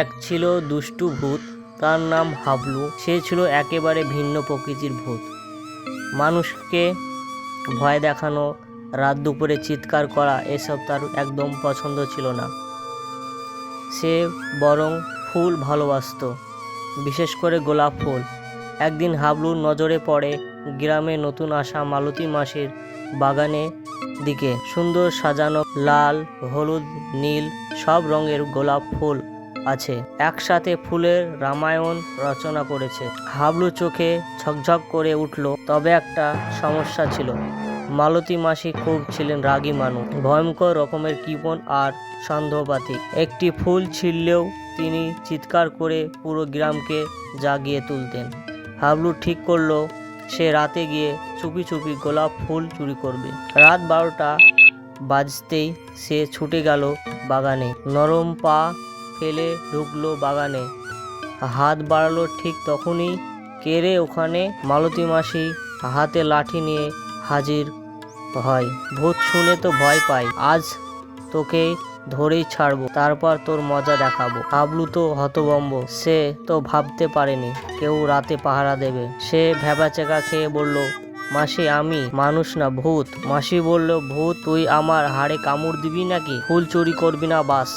এক ছিল দুষ্টু ভূত, তার নাম হাবলু। সে ছিল একেবারে ভিন্ন প্রকৃতির ভূত। মানুষকে ভয় দেখানো, রাত দুপুরে চিৎকার করা এসব তার একদম পছন্দ ছিল না। সে বরং ফুল ভালোবাসত, বিশেষ করে গোলাপ ফুল। একদিন হাবলুর নজরে পড়ে গ্রামে নতুন আসা মালতী মাসির বাগানে দিকে। সুন্দর সাজানো লাল, হলুদ, নীল সব রঙের গোলাপ ফুল আছে, একসাথে ফুলের রামায়ণ রচনা করেছে। হাবলু চোখে ঝকঝক করে উঠল। তবে একটা সমস্যা ছিল, মালতী মাসি খুব ছিলেন রাগী মানুষ, ভয়ঙ্কর রকমের কৃপণ আর সন্দেহবাদী। একটি ফুল ছিঁড়লেও তিনি চিৎকার করে পুরো গ্রামকে জাগিয়ে তুলতেন। হাবলু ঠিক করলো সে রাতে গিয়ে চুপি চুপি গোলাপ ফুল চুরি করবে। রাত 12টা বাজতেই সে ছুটে গেল বাগানে, নরম পা ফেলে ঢুকলো বাগানে। হাত বাড়ালো ঠিক তখনই, কে রে ওখানে? মালতী মাসি হাতে লাঠি নিয়ে হাজির হয়। ভূত শুনে তো ভয় পায়, আজ তোকে ধরেই ছাড়বো, তারপর তোর মজা দেখাবো। হাবলু তো হতভম্ব, সে তো ভাবতে পারেনি কেউ রাতে পাহারা দেবে। সে ভ্যাবাচ্যাকা খেয়ে বলল, মাসি আমি মানুষ না ভূত। মাসি বলল, ভূত? তুই আমার হাড়ে কামড় দিবি নাকি? ফুল চুরি করবি না বাস।